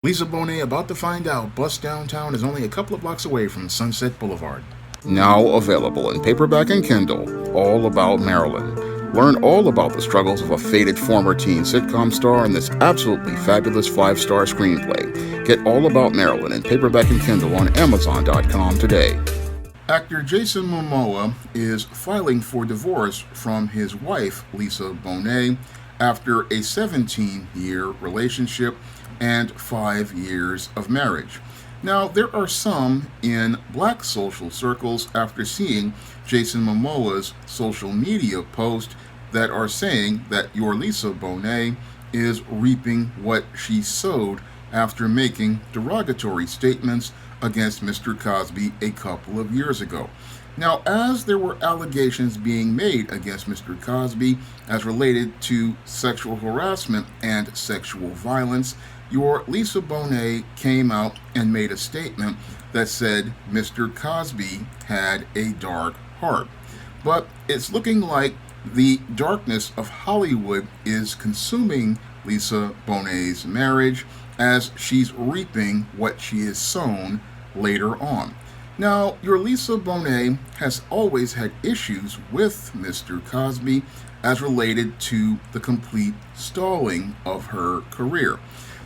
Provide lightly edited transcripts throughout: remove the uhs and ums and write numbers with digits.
Lisa Bonet about to find out Bus Downtown is only a couple of blocks away from Sunset Boulevard. Now available in paperback and Kindle, All About Marilyn. Learn all about the struggles of a faded former teen sitcom star in this absolutely fabulous 5-star screenplay. Get All About Marilyn in paperback and Kindle on Amazon.com today. Actor Jason Momoa is filing for divorce from his wife, Lisa Bonet, after a 17-year relationship and 5 years of marriage. Now, there are some in black social circles after seeing Jason Momoa's social media post that are saying that your Lisa Bonet is reaping what she sowed after making derogatory statements against Mr. Cosby a couple of years ago. Now, as there were allegations being made against Mr. Cosby as related to sexual harassment and sexual violence, your Lisa Bonet came out and made a statement that said Mr. Cosby had a dark heart. But it's looking like the darkness of Hollywood is consuming Lisa Bonet's marriage as she's reaping what she has sown later on. Now, your Lisa Bonet has always had issues with Mr. Cosby as related to the complete stalling of her career.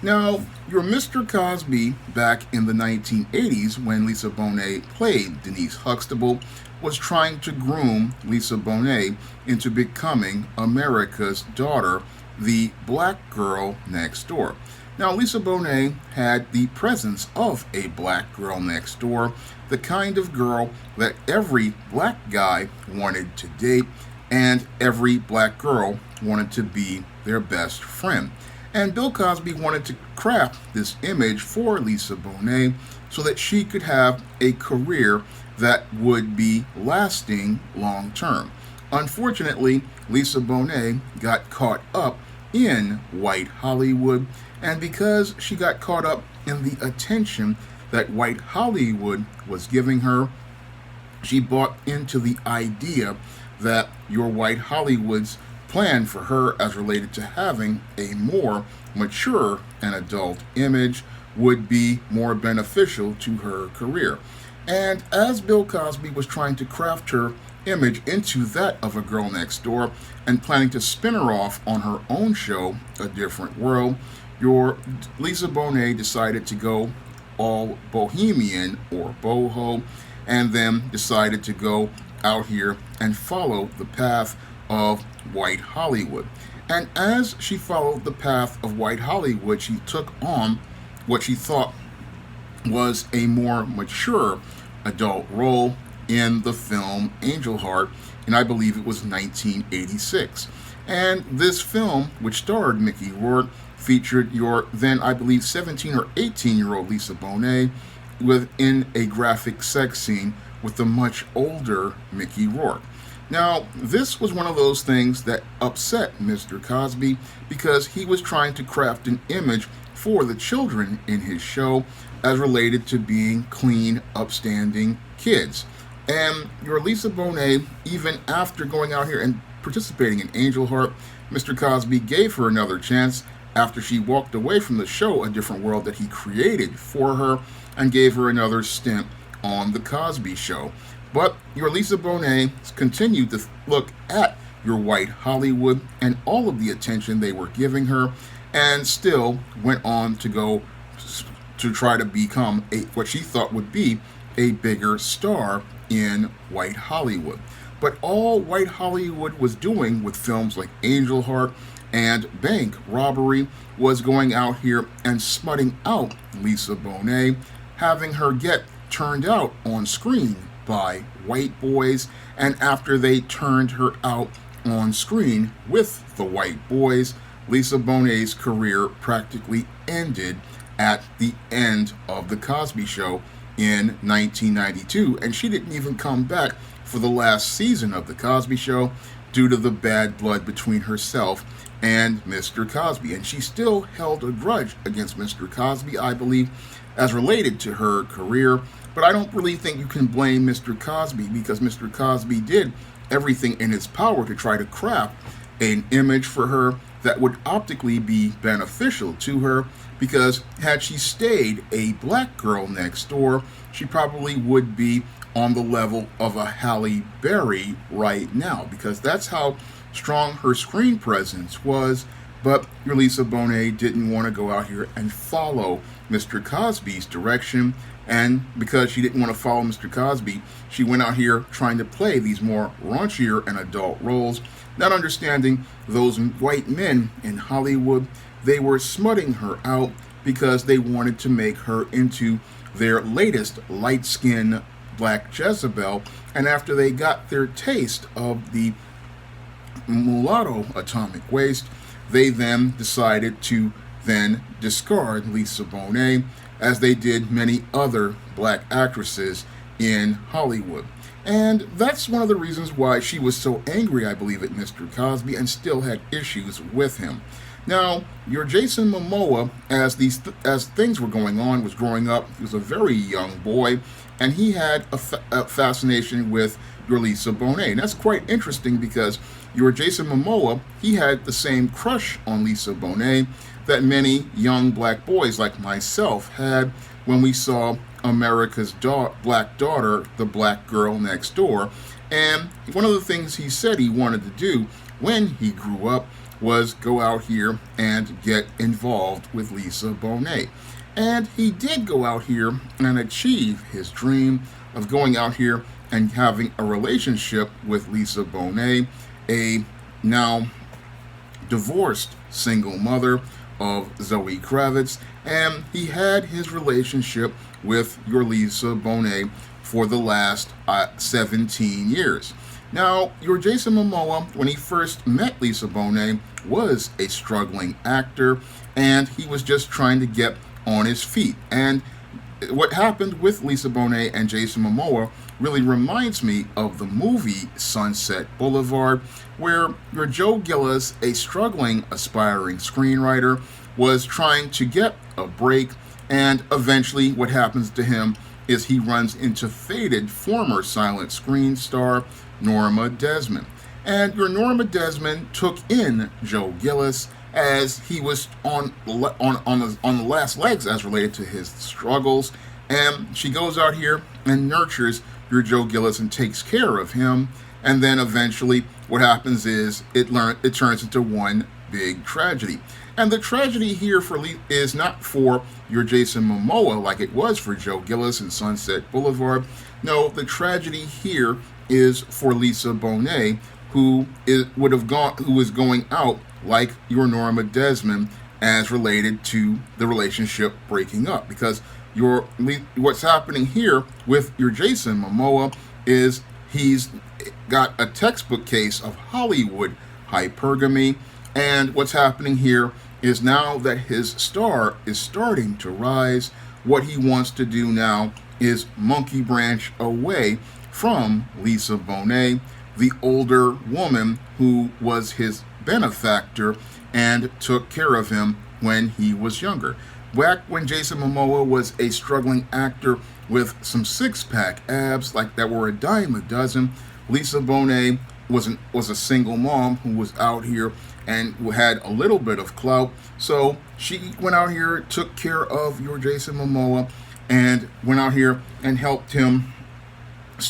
Now, your Mr. Cosby back in the 1980s, when Lisa Bonet played Denise Huxtable, was trying to groom Lisa Bonet into becoming America's daughter, the black girl next door. Now, Lisa Bonet had the presence of a black girl next door, the kind of girl that every black guy wanted to date and every black girl wanted to be their best friend. And Bill Cosby wanted to craft this image for Lisa Bonet so that she could have a career that would be lasting long term. Unfortunately, Lisa Bonet got caught up in white Hollywood, and because she got caught up in the attention that white Hollywood was giving her, she bought into the idea that your white Hollywood's plan for her as related to having a more mature and adult image would be more beneficial to her career. And as Bill Cosby was trying to craft her image into that of a girl next door and planning to spin her off on her own show, A Different World, your Lisa Bonet decided to go all bohemian or boho, and then decided to go out here and follow the path of white Hollywood. And as she followed the path of white Hollywood, she took on what she thought was a more mature adult role in the film Angel Heart, and I believe it was 1986. And this film, which starred Mickey Rourke, featured your then, I believe, 17 or 18-year-old Lisa Bonet within a graphic sex scene with the much older Mickey Rourke. Now, this was one of those things that upset Mr. Cosby because he was trying to craft an image for the children in his show as related to being clean, upstanding kids. And your Lisa Bonet, even after going out here and participating in Angel Heart, Mr. Cosby gave her another chance after she walked away from the show A Different World that he created for her and gave her another stint on The Cosby Show. But your Lisa Bonet continued to look at your white Hollywood and all of the attention they were giving her, and still went on to go to try to become what she thought would be a bigger star in white Hollywood. But all white Hollywood was doing with films like Angel Heart and bank robbery was going out here and smutting out Lisa Bonet, having her get turned out on screen by white boys, and after they turned her out on screen with the white boys, Lisa Bonet's career practically ended at the end of The Cosby Show in 1992, and she didn't even come back for the last season of The Cosby Show due to the bad blood between herself and Mr. Cosby. And she still held a grudge against Mr. Cosby, I believe, as related to her career. But I don't really think you can blame Mr. Cosby because Mr. Cosby did everything in his power to try to craft an image for her that would optically be beneficial to her because had she stayed a black girl next door, she probably would be on the level of a Halle Berry right now, because that's how strong her screen presence was. But your Lisa Bonet didn't want to go out here and follow Mr. Cosby's direction, and because she didn't want to follow Mr. Cosby, she went out here trying to play these more raunchier and adult roles, not understanding those white men in Hollywood. They were smutting her out because they wanted to make her into their latest light-skinned black Jezebel, and after they got their taste of the mulatto atomic waste, they then decided to then discard Lisa Bonet, as they did many other black actresses in Hollywood. And that's one of the reasons why she was so angry, I believe, at Mr. Cosby and still had issues with him. Now, your Jason Momoa, as things were going on, was growing up. He was a very young boy, and he had a fascination with your Lisa Bonet. And that's quite interesting because your Jason Momoa, he had the same crush on Lisa Bonet that many young black boys like myself had when we saw America's Black Daughter, The Black Girl Next Door. And one of the things he said he wanted to do when he grew up was go out here and get involved with Lisa Bonet. And he did go out here and achieve his dream of going out here and having a relationship with Lisa Bonet, a now divorced single mother of Zoe Kravitz, and he had his relationship with your Lisa Bonet for the last 17 years. Now, your Jason Momoa, when he first met Lisa Bonet, was a struggling actor, and he was just trying to get on his feet. And what happened with Lisa Bonet and Jason Momoa really reminds me of the movie Sunset Boulevard, where your Joe Gillis, a struggling, aspiring screenwriter, was trying to get a break, and eventually what happens to him is he runs into faded former silent screen star Norma Desmond. And your Norma Desmond took in Joe Gillis as he was on the last legs as related to his struggles, and she goes out here and nurtures your Joe Gillis and takes care of him, and then eventually what happens is it turns into one big tragedy. And the tragedy here is not for your Jason Momoa like it was for Joe Gillis in Sunset Boulevard. No, the tragedy here is for Lisa Bonet, who is going out like your Norma Desmond as related to the relationship breaking up. Because what's happening here with your Jason Momoa is he's got a textbook case of Hollywood hypergamy, and what's happening here is now that his star is starting to rise, what he wants to do now is monkey branch away from Lisa Bonet, the older woman who was his benefactor and took care of him when he was younger. Back when Jason Momoa was a struggling actor with some six-pack abs like that were a dime a dozen, Lisa Bonet was a single mom who was out here and who had a little bit of clout. So she went out here, took care of your Jason Momoa, and went out here and helped him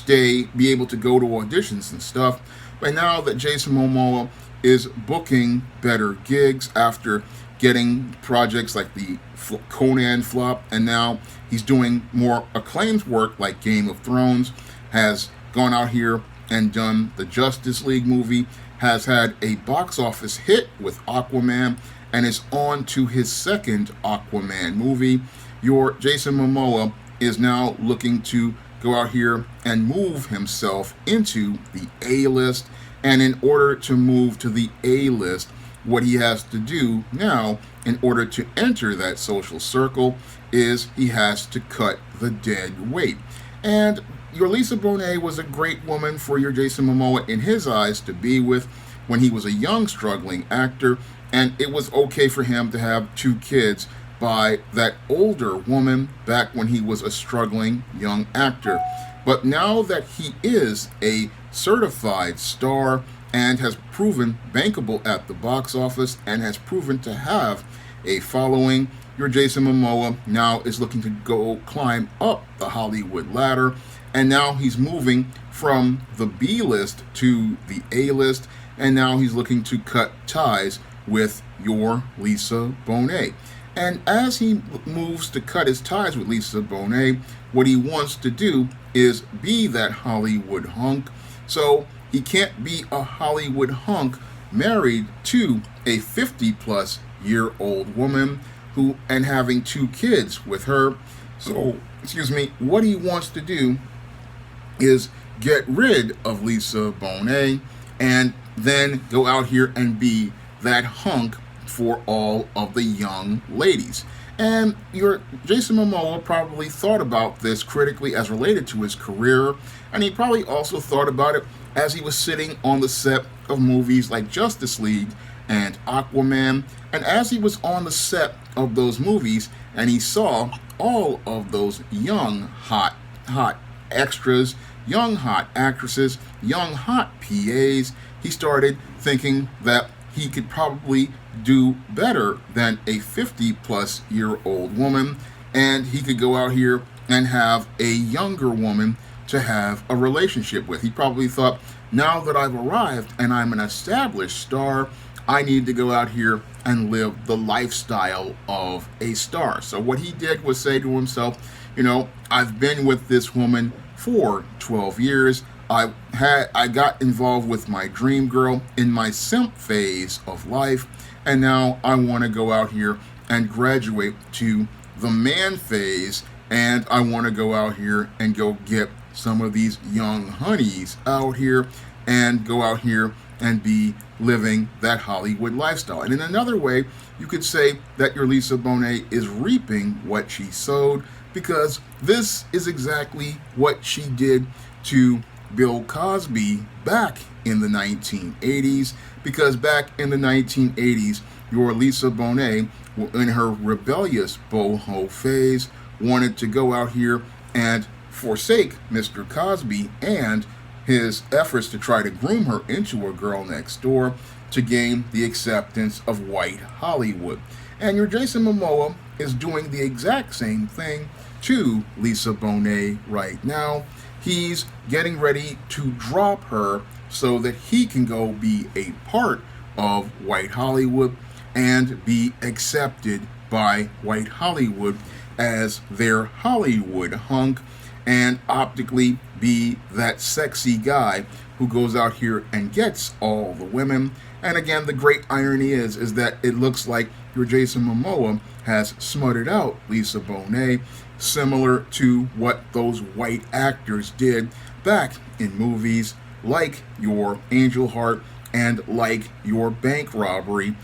be able to go to auditions and stuff. But now that Jason Momoa is booking better gigs after getting projects like the Conan flop, and now he's doing more acclaimed work like Game of Thrones, has gone out here and done the Justice League movie, has had a box office hit with Aquaman, and is on to his second Aquaman movie. Your Jason Momoa is now looking to go out here and move himself into the A-list, and in order to move to the A-list, what he has to do now in order to enter that social circle is he has to cut the dead weight. And your Lisa Bonet was a great woman for your Jason Momoa in his eyes to be with when he was a young struggling actor, and it was okay for him to have 2 kids by that older woman back when he was a struggling young actor. But now that he is a certified star and has proven bankable at the box office and has proven to have a following, your Jason Momoa now is looking to go climb up the Hollywood ladder, and now he's moving from the B list to the A list, and now he's looking to cut ties with your Lisa Bonet. And as he moves to cut his ties with Lisa Bonet, what he wants to do is be that Hollywood hunk. So he can't be a Hollywood hunk married to a 50-plus-year-old woman who and having 2 kids with her. So, what he wants to do is get rid of Lisa Bonet and then go out here and be that hunk for all of the young ladies. And your Jason Momoa probably thought about this critically as related to his career, and he probably also thought about it as he was sitting on the set of movies like Justice League and Aquaman. And as he was on the set of those movies and he saw all of those young, hot extras, young, hot actresses, young, hot PAs, he started thinking that he could probably do better than a 50-plus-year-old woman, and he could go out here and have a younger woman to have a relationship with. He probably thought, now that I've arrived and I'm an established star, I need to go out here and live the lifestyle of a star. So what he did was say to himself, I've been with this woman for 12 years. I got involved with my dream girl in my simp phase of life, and now I want to go out here and graduate to the man phase, and I want to go out here and go get some of these young honeys out here and go out here and be living that Hollywood lifestyle. And in another way, you could say that your Lisa Bonet is reaping what she sowed, because this is exactly what she did to Bill Cosby back in the 1980s, because back in the 1980s, your Lisa Bonet, in her rebellious boho phase, wanted to go out here and forsake Mr. Cosby and his efforts to try to groom her into a girl next door to gain the acceptance of white Hollywood. And your Jason Momoa is doing the exact same thing to Lisa Bonet right now. He's getting ready to drop her so that he can go be a part of white Hollywood and be accepted by white Hollywood as their Hollywood hunk, and optically be that sexy guy who goes out here and gets all the women. And again, the great irony is that it looks like your Jason Momoa has smutted out Lisa Bonet, similar to what those white actors did back in movies like your Angel Heart and like your Bank Robbery.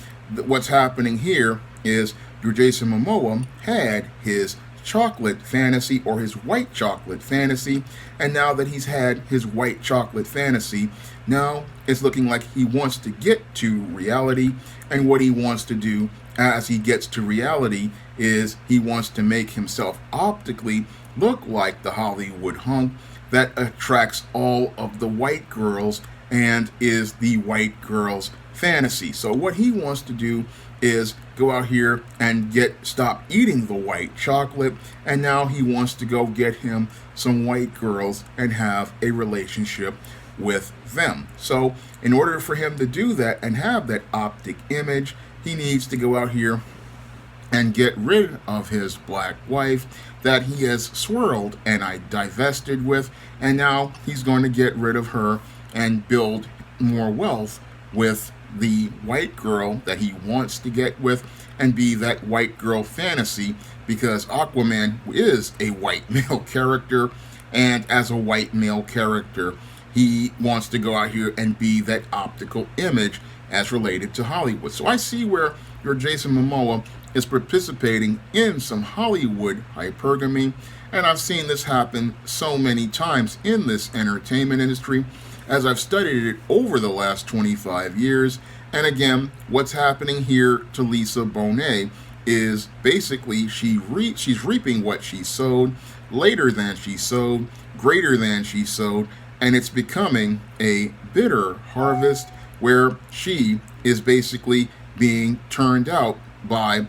What's happening here is your Jason Momoa had his chocolate fantasy, or his white chocolate fantasy, and now that he's had his white chocolate fantasy, now it's looking like he wants to get to reality. And what he wants to do as he gets to reality is he wants to make himself optically look like the Hollywood hunk that attracts all of the white girls and is the white girls' fantasy. So what he wants to do is go out here and stop eating the white chocolate, and now he wants to go get him some white girls and have a relationship with them. So in order for him to do that and have that optic image, he needs to go out here and get rid of his black wife that he has swirled and divested with, and now he's going to get rid of her and build more wealth with the white girl that he wants to get with and be that white girl fantasy, because Aquaman is a white male character, and as a white male character, he wants to go out here and be that optical image as related to Hollywood. So I see where your Jason Momoa is participating in some Hollywood hypergamy, and I've seen this happen so many times in this entertainment industry as I've studied it over the last 25 years. And again, what's happening here to Lisa Bonet is basically she's reaping what she sowed, later than she sowed, greater than she sowed, and it's becoming a bitter harvest where she is basically being turned out by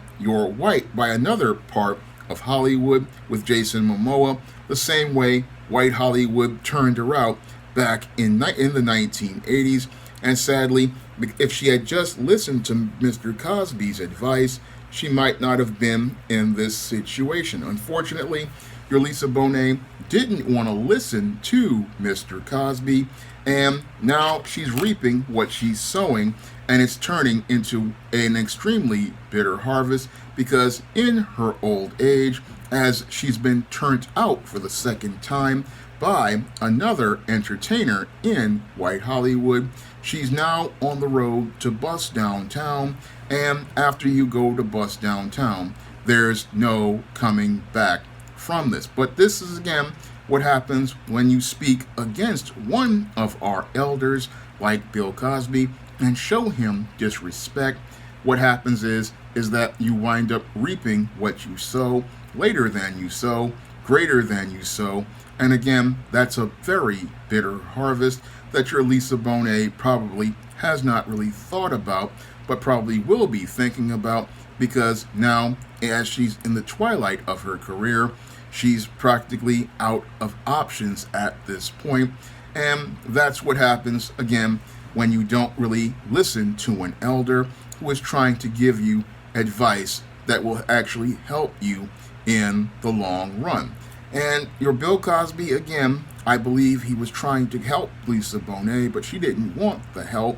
another part of Hollywood with Jason Momoa, the same way white Hollywood turned her out back in the 1980s. And sadly, if she had just listened to Mr. Cosby's advice, she might not have been in this situation. Unfortunately, your Lisa Bonet didn't want to listen to Mr. Cosby, and now she's reaping what she's sowing, and it's turning into an extremely bitter harvest because in her old age, as she's been turned out for the second time by another entertainer in white Hollywood, she's now on the road to bust downtown, and after you go to bust downtown, there's no coming back from this. But this is again what happens when you speak against one of our elders like Bill Cosby and show him disrespect. What happens is that you wind up reaping what you sow, later than you sow, greater than you sow. And again, that's a very bitter harvest that your Lisa Bonet probably has not really thought about, but probably will be thinking about, because now, as she's in the twilight of her career, she's practically out of options at this point. And that's what happens, again, when you don't really listen to an elder who is trying to give you advice that will actually help you in the long run. And your Bill Cosby, again, I believe he was trying to help Lisa Bonet, but she didn't want the help.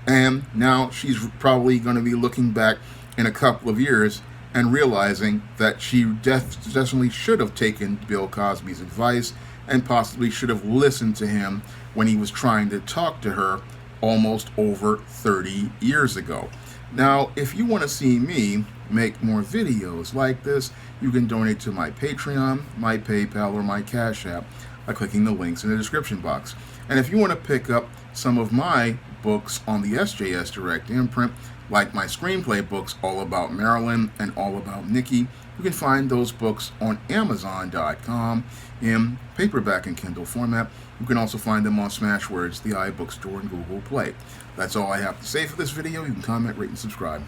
And now she's probably going to be looking back in a couple of years and realizing that she definitely should have taken Bill Cosby's advice and possibly should have listened to him when he was trying to talk to her almost over 30 years ago. Now, if you want to see me make more videos like this, you can donate to my Patreon, my PayPal, or my Cash App by clicking the links in the description box. And if you want to pick up some of my books on the SJS Direct imprint, like my screenplay books All About Marilyn and All About Nikki, you can find those books on Amazon.com in paperback and Kindle format. You can also find them on Smashwords, the iBookstore, and Google Play. That's all I have to say for this video. You can comment, rate, and subscribe.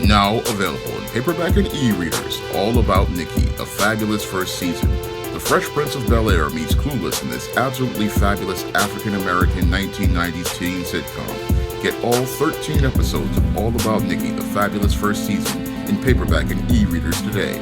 Now available in paperback and e-readers, All About Nikki, a fabulous first season. The Fresh Prince of Bel-Air meets Clueless in this absolutely fabulous African-American 1990s teen sitcom. Get all 13 episodes of All About Nikki, the fabulous first season, in paperback and e-readers today.